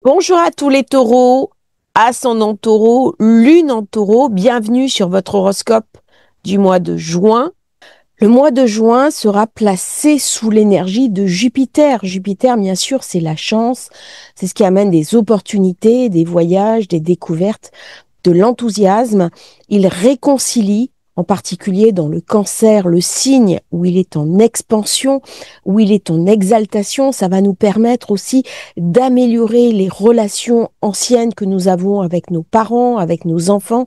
Bonjour à tous les taureaux, ascendant taureau, lune en taureau, bienvenue sur votre horoscope du mois de juin. Le mois de juin sera placé sous l'énergie de Jupiter. Jupiter, bien sûr, c'est la chance, c'est ce qui amène des opportunités, des voyages, des découvertes, de l'enthousiasme. Il réconcilie, en particulier dans le Cancer, le signe où il est en expansion, où il est en exaltation. Ça va nous permettre aussi d'améliorer les relations anciennes que nous avons avec nos parents, avec nos enfants.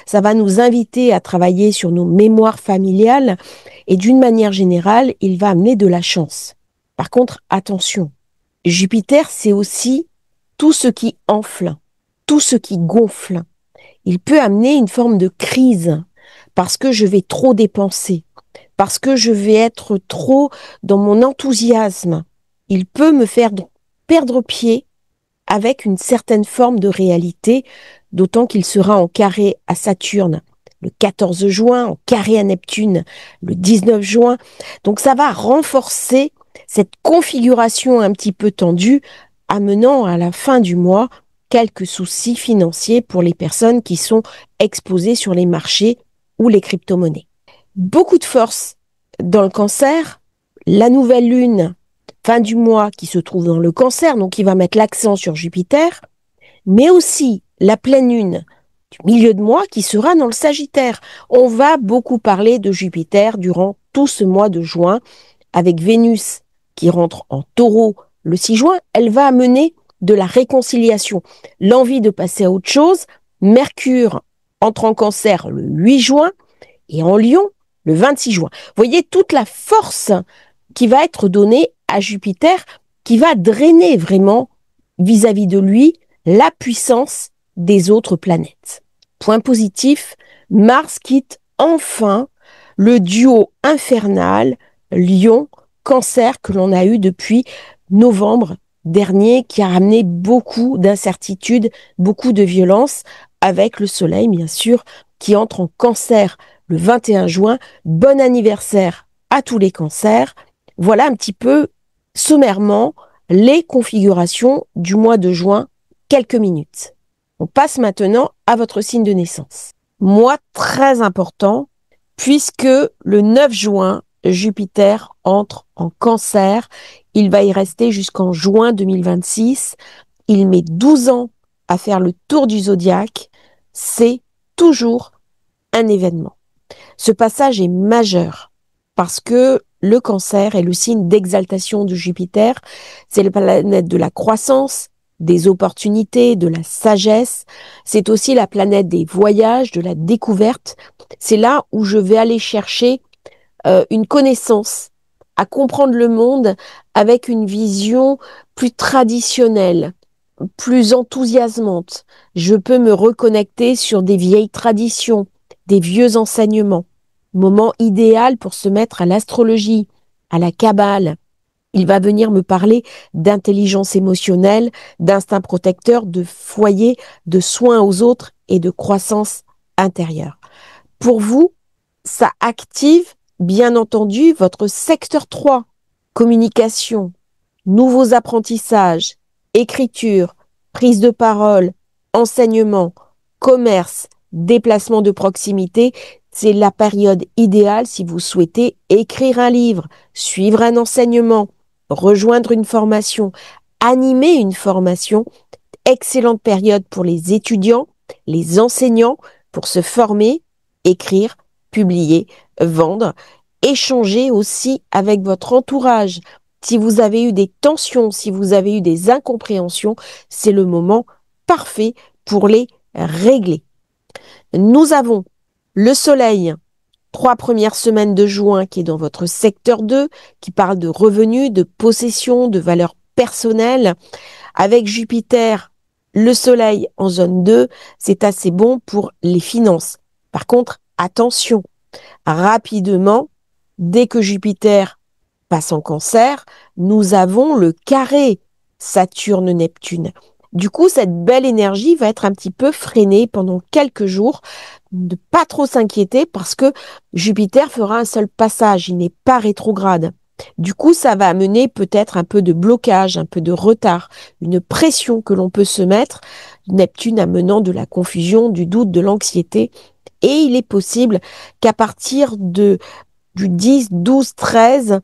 Ça va nous inviter à travailler sur nos mémoires familiales et d'une manière générale, il va amener de la chance. Par contre, attention, Jupiter, c'est aussi tout ce qui enfle, tout ce qui gonfle. Il peut amener une forme de crise parce que je vais trop dépenser, parce que je vais être trop dans mon enthousiasme. Il peut me faire perdre pied avec une certaine forme de réalité, d'autant qu'il sera en carré à Saturne le 14 juin, en carré à Neptune le 19 juin. Donc ça va renforcer cette configuration un petit peu tendue, amenant à la fin du mois quelques soucis financiers pour les personnes qui sont exposées sur les marchés ou les crypto-monnaies. Beaucoup de force dans le Cancer, la nouvelle lune fin du mois qui se trouve dans le Cancer, donc qui va mettre l'accent sur Jupiter, mais aussi la pleine lune du milieu de mois qui sera dans le Sagittaire. On va beaucoup parler de Jupiter durant tout ce mois de juin, avec Vénus qui rentre en Taureau le 6 juin. Elle va amener de la réconciliation, l'envie de passer à autre chose. Mercure entre en Cancer le 8 juin et en Lion le 26 juin. Vous voyez toute la force qui va être donnée à Jupiter, qui va drainer vraiment vis-à-vis de lui la puissance des autres planètes. Point positif, Mars quitte enfin le duo infernal Lion-Cancer que l'on a eu depuis novembre dernier, qui a ramené beaucoup d'incertitudes, beaucoup de violence, avec le Soleil, bien sûr, qui entre en Cancer le 21 juin. Bon anniversaire à tous les cancers. Voilà un petit peu sommairement les configurations du mois de juin, quelques minutes. On passe maintenant à votre signe de naissance. Mois très important, puisque le 9 juin, Jupiter entre en Cancer. Il va y rester jusqu'en juin 2026. Il met 12 ans à faire le tour du zodiaque. C'est toujours un événement. Ce passage est majeur parce que le Cancer est le signe d'exaltation de Jupiter. C'est la planète de la croissance, des opportunités, de la sagesse. C'est aussi la planète des voyages, de la découverte. C'est là où je vais aller chercher une connaissance, à comprendre le monde avec une vision plus traditionnelle, plus enthousiasmante. Je peux me reconnecter sur des vieilles traditions, des vieux enseignements. Moment idéal pour se mettre à l'astrologie, à la kabbale. Il va venir me parler d'intelligence émotionnelle, d'instinct protecteur, de foyer, de soins aux autres et de croissance intérieure. Pour vous, ça active, bien entendu, votre secteur 3, communication, nouveaux apprentissages, écriture, prise de parole, enseignement, commerce, déplacement de proximité. C'est la période idéale si vous souhaitez écrire un livre, suivre un enseignement, rejoindre une formation, animer une formation. Excellente période pour les étudiants, les enseignants, pour se former, écrire, publier, vendre, échanger aussi avec votre entourage. Si vous avez eu des tensions, si vous avez eu des incompréhensions, c'est le moment parfait pour les régler. Nous avons le Soleil, 3 premières semaines de juin, qui est dans votre secteur 2, qui parle de revenus, de possession, de valeurs personnelles. Avec Jupiter, le Soleil en zone 2, c'est assez bon pour les finances. Par contre, attention, rapidement, dès que Jupiter passe en Cancer, nous avons le carré Saturne-Neptune. Du coup, cette belle énergie va être un petit peu freinée pendant quelques jours. Ne pas trop s'inquiéter parce que Jupiter fera un seul passage, il n'est pas rétrograde. Du coup, ça va amener peut-être un peu de blocage, un peu de retard, une pression que l'on peut se mettre, Neptune amenant de la confusion, du doute, de l'anxiété. Et il est possible qu'à partir du 10, 12, 13,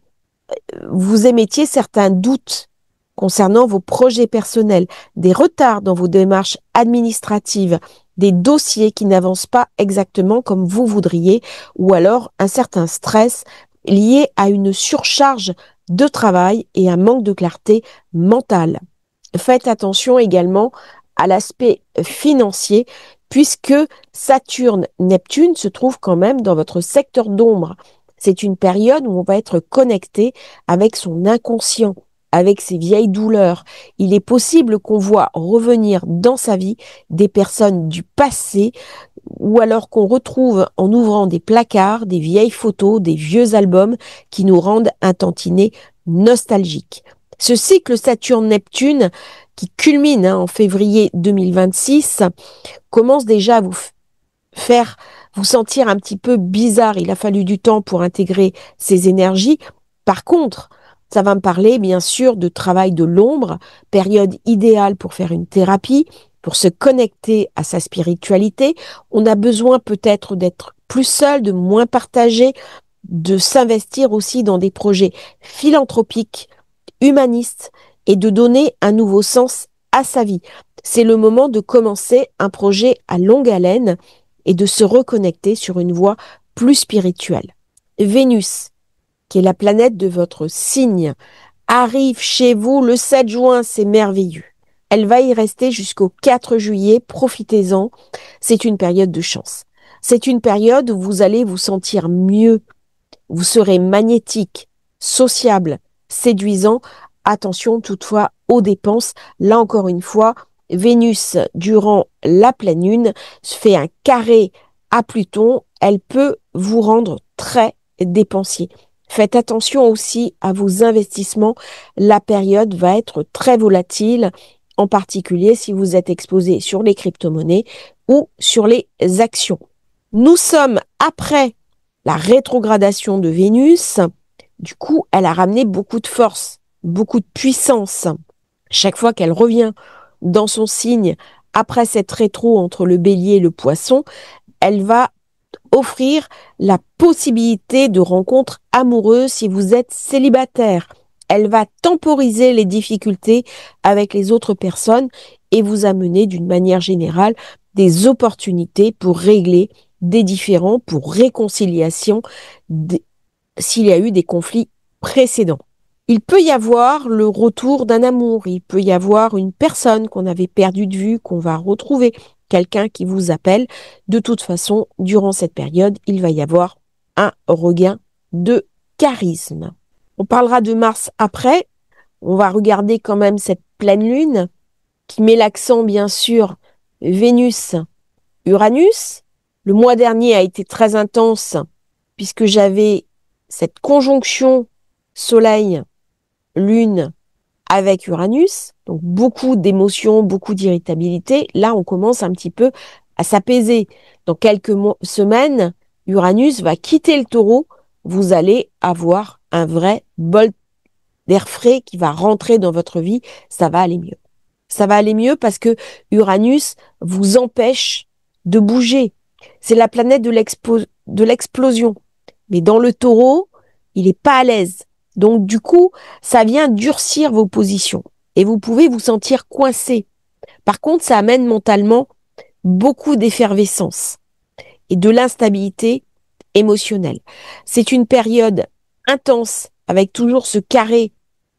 vous émettiez certains doutes concernant vos projets personnels, des retards dans vos démarches administratives, des dossiers qui n'avancent pas exactement comme vous voudriez, ou alors un certain stress lié à une surcharge de travail et un manque de clarté mentale. Faites attention également à l'aspect financier, puisque Saturne-Neptune se trouve quand même dans votre secteur d'ombre. C'est une période où on va être connecté avec son inconscient, avec ses vieilles douleurs. Il est possible qu'on voit revenir dans sa vie des personnes du passé, ou alors qu'on retrouve en ouvrant des placards, des vieilles photos, des vieux albums qui nous rendent un tantinet nostalgique. Ce cycle Saturne-Neptune, qui culmine en février 2026, commence déjà à vous faire vous sentir un petit peu bizarre. Il a fallu du temps pour intégrer ces énergies. Par contre, ça va me parler bien sûr de travail de l'ombre, période idéale pour faire une thérapie, pour se connecter à sa spiritualité. On a besoin peut-être d'être plus seul, de moins partager, de s'investir aussi dans des projets philanthropiques, humanistes et de donner un nouveau sens à sa vie. C'est le moment de commencer un projet à longue haleine et de se reconnecter sur une voie plus spirituelle. Vénus, qui est la planète de votre signe, arrive chez vous le 7 juin, c'est merveilleux. Elle va y rester jusqu'au 4 juillet, profitez-en, c'est une période de chance. C'est une période où vous allez vous sentir mieux, vous serez magnétique, sociable, séduisant. Attention toutefois aux dépenses. Là encore une fois, Vénus, durant la pleine lune, fait un carré à Pluton. Elle peut vous rendre très dépensier. Faites attention aussi à vos investissements. La période va être très volatile, en particulier si vous êtes exposé sur les crypto-monnaies ou sur les actions. Nous sommes après la rétrogradation de Vénus. Du coup, elle a ramené beaucoup de force, beaucoup de puissance. Chaque fois qu'elle revient dans son signe, après cette rétro entre le bélier et le poisson, elle va offrir la possibilité de rencontres amoureuses si vous êtes célibataire. Elle va temporiser les difficultés avec les autres personnes et vous amener d'une manière générale des opportunités pour régler des différends, pour réconciliation s'il y a eu des conflits précédents. Il peut y avoir le retour d'un amour, il peut y avoir une personne qu'on avait perdue de vue, qu'on va retrouver, quelqu'un qui vous appelle. De toute façon, durant cette période, il va y avoir un regain de charisme. On parlera de Mars après. On va regarder quand même cette pleine lune qui met l'accent, bien sûr, Vénus-Uranus. Le mois dernier a été très intense puisque j'avais cette conjonction Soleil-Lune avec Uranus, donc beaucoup d'émotions, beaucoup d'irritabilité. Là, on commence un petit peu à s'apaiser. Dans quelques semaines, Uranus va quitter le Taureau. Vous allez avoir un vrai bol d'air frais qui va rentrer dans votre vie. Ça va aller mieux. Ça va aller mieux parce que Uranus vous empêche de bouger. C'est la planète de l'explosion. Mais dans le Taureau, il n'est pas à l'aise. Donc du coup, ça vient durcir vos positions et vous pouvez vous sentir coincé. Par contre, ça amène mentalement beaucoup d'effervescence et de l'instabilité émotionnelle. C'est une période intense avec toujours ce carré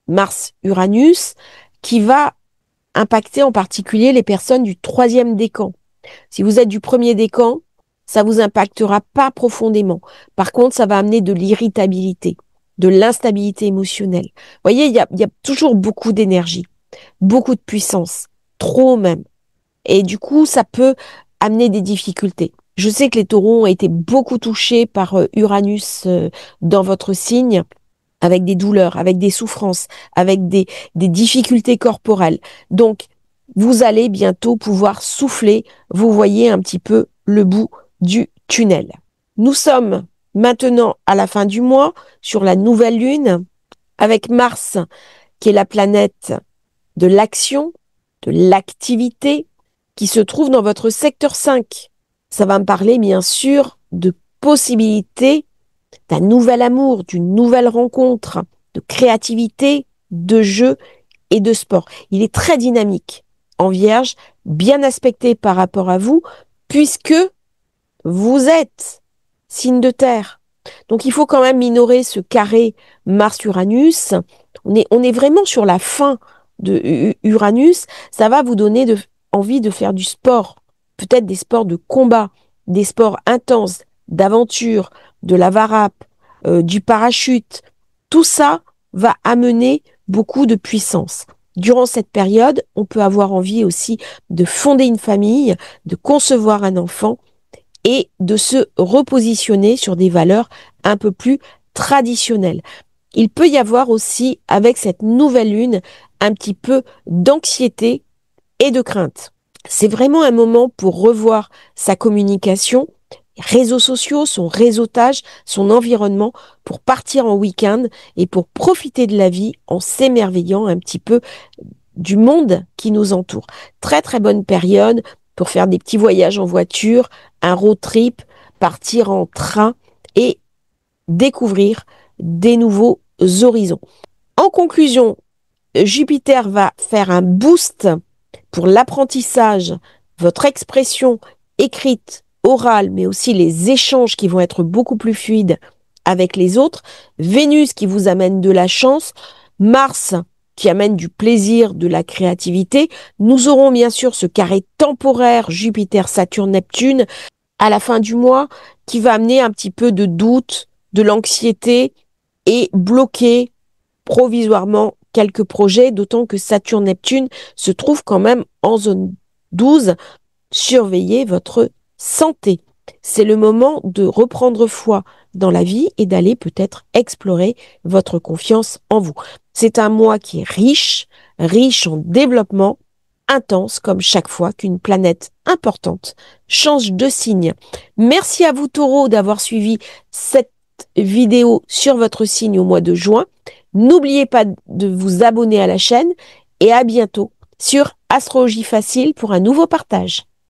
Mars-Uranus qui va impacter en particulier les personnes du 3e décan. Si vous êtes du 1er décan, ça vous impactera pas profondément. Par contre, ça va amener de l'irritabilité, de l'instabilité émotionnelle. Vous voyez, il y a toujours beaucoup d'énergie, beaucoup de puissance, trop même. Et du coup, ça peut amener des difficultés. Je sais que les taureaux ont été beaucoup touchés par Uranus dans votre signe, avec des douleurs, avec des souffrances, avec des difficultés corporelles. Donc, vous allez bientôt pouvoir souffler. Vous voyez un petit peu le bout du tunnel. Nous sommes maintenant à la fin du mois sur la nouvelle lune avec Mars, qui est la planète de l'action, de l'activité, qui se trouve dans votre secteur 5. Ça va me parler, bien sûr, de possibilités d'un nouvel amour, d'une nouvelle rencontre, de créativité, de jeu et de sport. Il est très dynamique en Vierge, bien aspecté par rapport à vous, puisque vous êtes signe de terre. Donc il faut quand même minorer ce carré Mars-Uranus. On est vraiment sur la fin de Uranus. Ça va vous donner envie de faire du sport, peut-être des sports de combat, des sports intenses, d'aventure, de la varap, du parachute. Tout ça va amener beaucoup de puissance. Durant cette période, on peut avoir envie aussi de fonder une famille, de concevoir un enfant et de se repositionner sur des valeurs un peu plus traditionnelles. Il peut y avoir aussi, avec cette nouvelle lune, un petit peu d'anxiété et de crainte. C'est vraiment un moment pour revoir sa communication, réseaux sociaux, son réseautage, son environnement, pour partir en week-end et pour profiter de la vie en s'émerveillant un petit peu du monde qui nous entoure. Très très bonne période pour faire des petits voyages en voiture, un road trip, partir en train et découvrir des nouveaux horizons. En conclusion, Jupiter va faire un boost pour l'apprentissage, votre expression écrite, orale, mais aussi les échanges qui vont être beaucoup plus fluides avec les autres. Vénus qui vous amène de la chance. Mars qui amène du plaisir, de la créativité. Nous aurons bien sûr ce carré temporaire Jupiter, Saturne, Neptune à la fin du mois qui va amener un petit peu de doute, de l'anxiété et bloquer provisoirement quelques projets, d'autant que Saturne-Neptune se trouve quand même en zone 12. Surveillez votre santé. C'est le moment de reprendre foi dans la vie et d'aller peut-être explorer votre confiance en vous. C'est un mois qui est riche, riche en développement, intense comme chaque fois qu'une planète importante change de signe. Merci à vous Taureau d'avoir suivi cette vidéo sur votre signe au mois de juin. N'oubliez pas de vous abonner à la chaîne et à bientôt sur Astrologie Facile pour un nouveau partage.